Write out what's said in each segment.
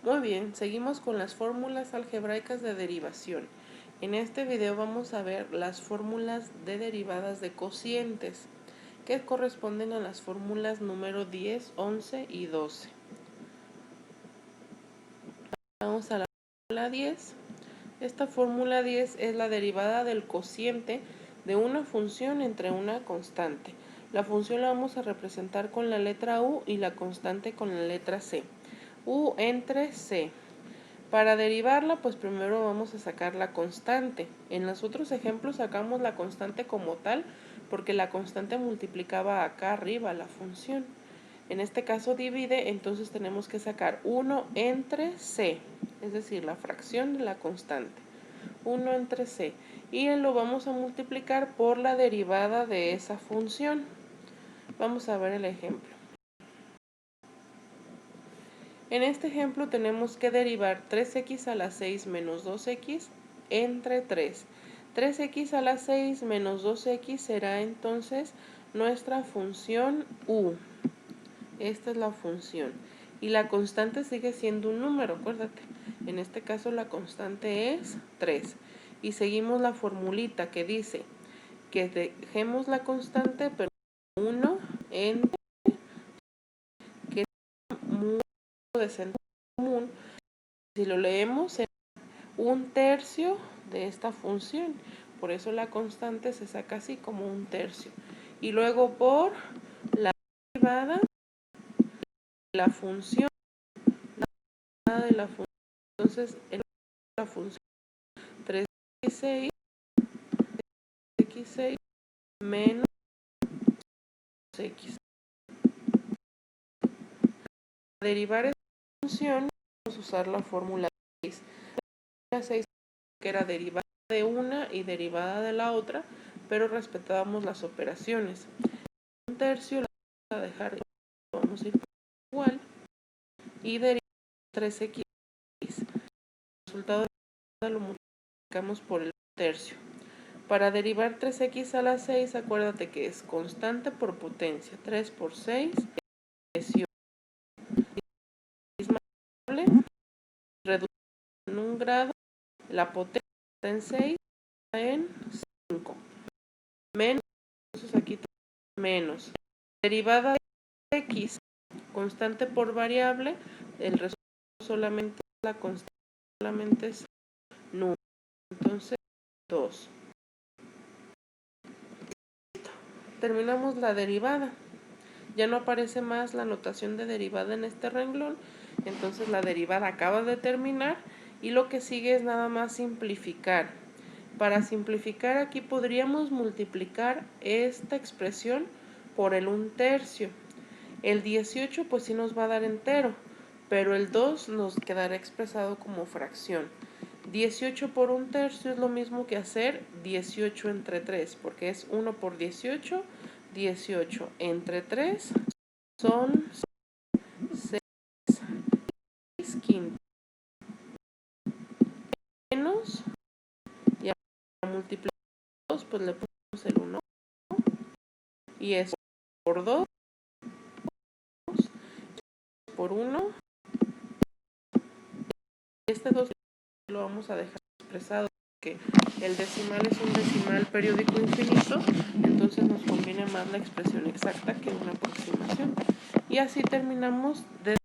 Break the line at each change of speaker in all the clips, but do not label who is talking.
Muy bien, seguimos con las fórmulas algebraicas de derivación. En este video vamos a ver las fórmulas de derivadas de cocientes, que corresponden a las fórmulas número 10, 11 y 12. Vamos a la fórmula 10. Esta fórmula 10 es la derivada del cociente de una función entre una constante. La función la vamos a representar con la letra U y la constante con la letra C. U entre C. Para derivarla, pues primero vamos a sacar la constante. En los otros ejemplos sacamos la constante como tal, porque la constante multiplicaba acá arriba la función. En este caso divide, entonces tenemos que sacar 1 entre C, es decir, la fracción de la constante. 1 entre C. Y lo vamos a multiplicar por la derivada de esa función. Vamos a ver el ejemplo. En este ejemplo tenemos que derivar 3x a la 6 menos 2x entre 3. 3x a la 6 menos 2x será entonces nuestra función u. Esta es la función. Y la constante sigue siendo un número, acuérdate. En este caso la constante es 3. Y seguimos la formulita que dice que dejemos la constante, pero 1 entre, que es muy de sentido común. Si lo leemos, será 1/3 de esta función. Por eso la constante se saca así como 1/3. Y luego por la derivada de la función. De la función. Entonces, la función 3x6 menos x. Para derivar esta función, vamos a usar la fórmula 6. La 6 que era derivada de una y derivada de la otra, pero respetábamos las operaciones. 1/3 la vamos a dejar, vamos a ir igual, y derivar 3x. El resultado de lo multiplicamos por el 1/3. Para derivar 3x a la 6, acuérdate que es constante por potencia. 3 por 6 es 18. Reducir en 1 grado, la potencia en 6 en 5. Menos, entonces aquí tenemos menos. Derivada de x, constante por variable, el resultado solamente es la constante, solamente es número. Entonces, 2. Terminamos la derivada. Ya no aparece más la notación de derivada en este renglón, entonces la derivada acaba de terminar y lo que sigue es nada más simplificar. Para simplificar aquí podríamos multiplicar esta expresión por el 1/3. El 18 pues sí nos va a dar entero, pero el 2 nos quedará expresado como fracción. 18 por 1/3 es lo mismo que hacer 18 entre 3, porque es 1 por 18, 18 entre 3 son 6 quintos. Menos, y a multiplicar 2, pues le ponemos el 1. Y es por 2, por 1. Este 2 lo vamos a dejar expresado porque el decimal es un decimal periódico infinito, entonces nos conviene más la expresión exacta que una aproximación. Y así terminamos de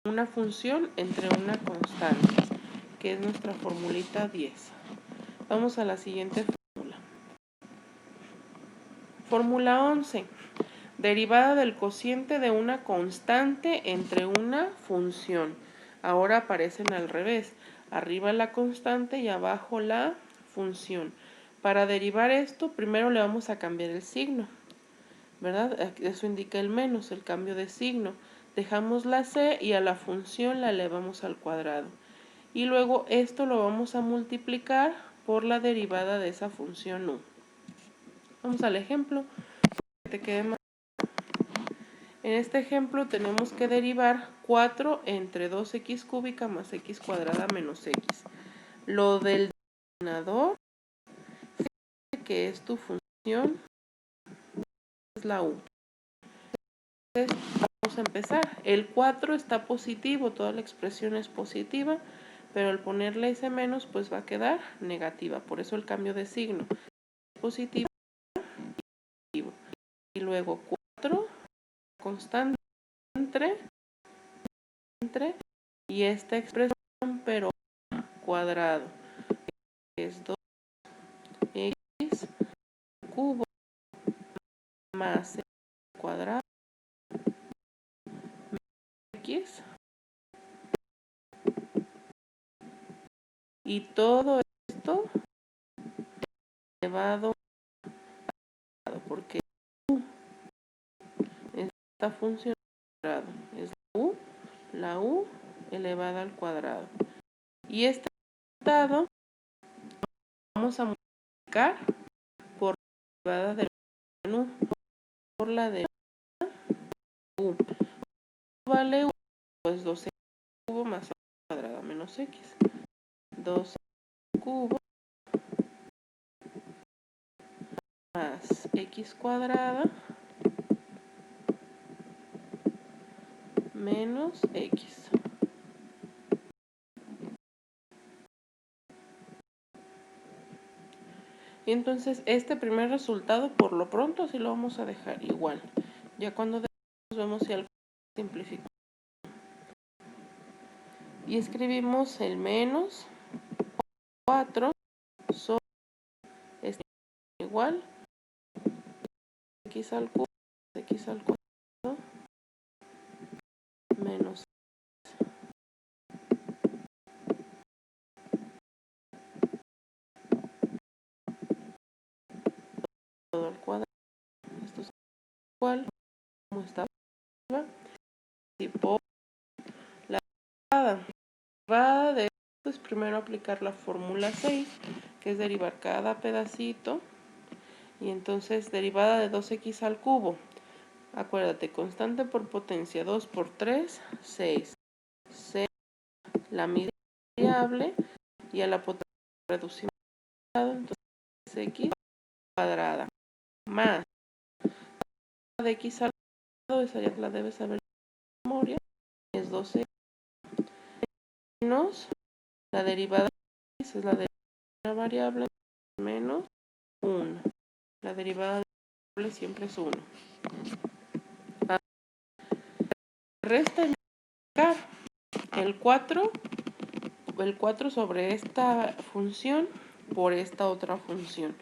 una función entre una constante, que es nuestra formulita 10. Vamos a la siguiente fórmula. Fórmula 11. Derivada del cociente de una constante entre una función. Ahora aparecen al revés. Arriba la constante y abajo la función. Para derivar esto, primero le vamos a cambiar el signo, ¿verdad? Eso indica el menos, el cambio de signo. Dejamos la c y a la función la elevamos al cuadrado. Y luego esto lo vamos a multiplicar por la derivada de esa función u. Vamos al ejemplo, que te quede más. En este ejemplo tenemos que derivar 4 entre 2x cúbica más x cuadrada menos x. Lo del denominador, que es tu función, es la u. Entonces, vamos a empezar. El 4 está positivo, toda la expresión es positiva, pero al ponerle ese menos, pues va a quedar negativa. Por eso el cambio de signo. Positivo y luego 4, constante entre, y esta expresión, pero cuadrado, es 2x cubo más x cuadrado x, y todo esto elevado porque esta función es la u elevada al cuadrado. Y este resultado vamos a multiplicar por la derivada de u, por la de u. Vale u, pues 2x cubo más x cuadrada menos x. 2 cubo más x cuadrada menos x. Y entonces este primer resultado por lo pronto sí lo vamos a dejar igual. Ya cuando vemos si algo simplifica. Y escribimos el menos 4 sobre este igual x al cubo menos todo al cuadrado. Esto es igual como está arriba. Y por la derivada de esto es primero aplicar la fórmula 6, que es derivar cada pedacito. Y entonces derivada de 2x al cubo. Acuérdate, constante por potencia, 2 por 3, 6. 6, la variable, y a la potencia reducimos, entonces x cuadrada, más de x al cuadrado, esa ya la debes saber de memoria, es 12 menos la derivada de x, es la derivada de una variable, menos 1. La derivada de la variable siempre es 1. Resta el 4 sobre esta función por esta otra función.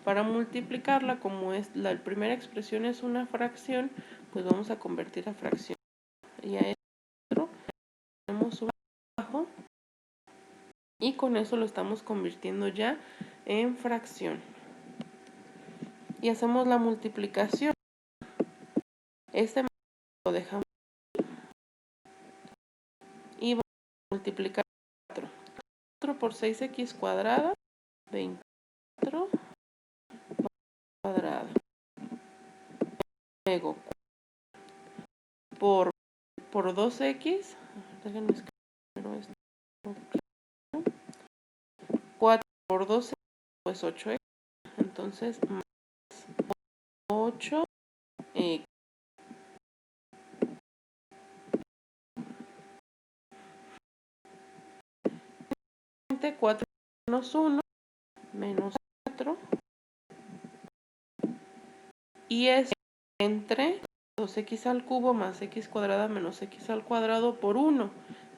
Para multiplicarla, como es la primera expresión es una fracción, pues vamos a convertir a fracción. Y a esto tenemos un abajo y con eso lo estamos convirtiendo ya en fracción. Y hacemos la multiplicación. Este lo dejamos y vamos a multiplicar 4. 4 por 6x cuadrada, 24 cuadrada. Luego por 2x, déjenme escribir esto. 4 por 12 pues 8x, entonces más 8x. 4 menos 1 menos 4, y es entre 2x al cubo más x cuadrada menos x al cuadrado por 1.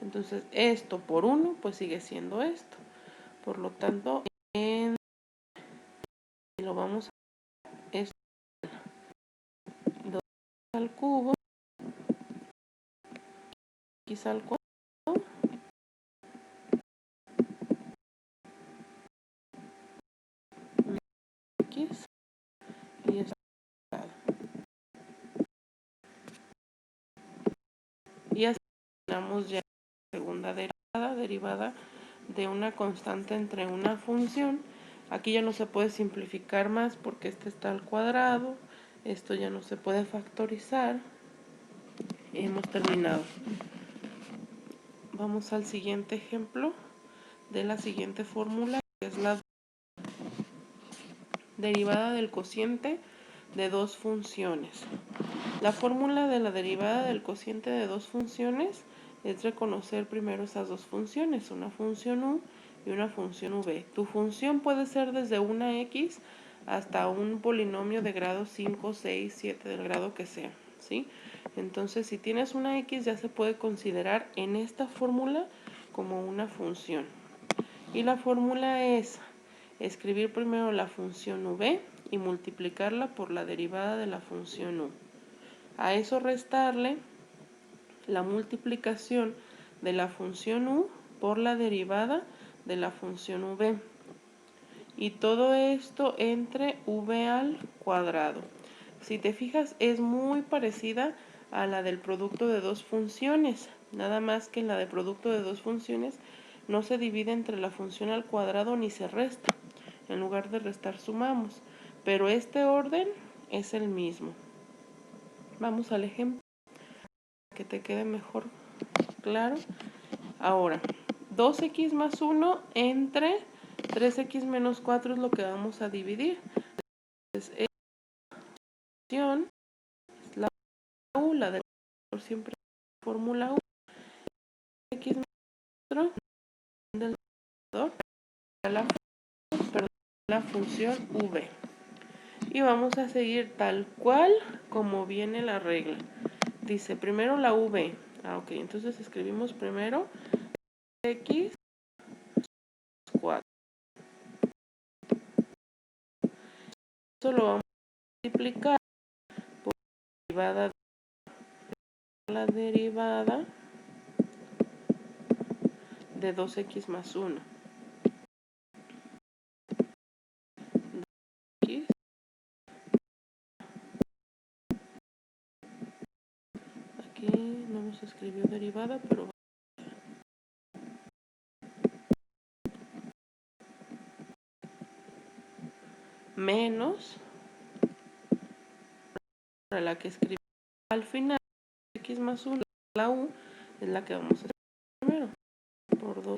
Entonces esto por 1 pues sigue siendo esto. Por lo tanto, lo vamos a esto 2 al cubo x al cuadrado x y esto. Y así tenemos ya la segunda derivada de una constante entre una función. Aquí ya no se puede simplificar más porque este está al cuadrado. Esto ya no se puede factorizar. Hemos terminado. Vamos al siguiente ejemplo de la siguiente fórmula, que es la derivada del cociente de dos funciones. La fórmula de la derivada del cociente de dos funciones es reconocer primero esas dos funciones, una función u y una función v. Tu función puede ser desde una x hasta un polinomio de grado 5, 6, 7, del grado que sea, ¿sí? Entonces, si tienes una x ya se puede considerar en esta fórmula como una función. Y la fórmula es escribir primero la función v y multiplicarla por la derivada de la función u. A eso restarle la multiplicación de la función u por la derivada de la función v. Y todo esto entre v al cuadrado. Si te fijas, es muy parecida a la del producto de dos funciones. Nada más que la del producto de dos funciones no se divide entre la función al cuadrado ni se resta. En lugar de restar, sumamos. Pero este orden es el mismo. Vamos al ejemplo para que te quede mejor claro. Ahora, 2x más 1 entre 3x menos 4 es lo que vamos a dividir. Entonces, esta función es la u, la de por siempre fórmula u, x menos 4 del la función v. Y vamos a seguir tal cual como viene la regla. Dice primero la v. Ok, entonces escribimos primero x 4. Eso lo vamos a multiplicar por la derivada de 2x más 1. X, aquí no nos escribió derivada, pero menos para la que escribí al final, x más 1, la u, es la que vamos a hacer primero, por 2.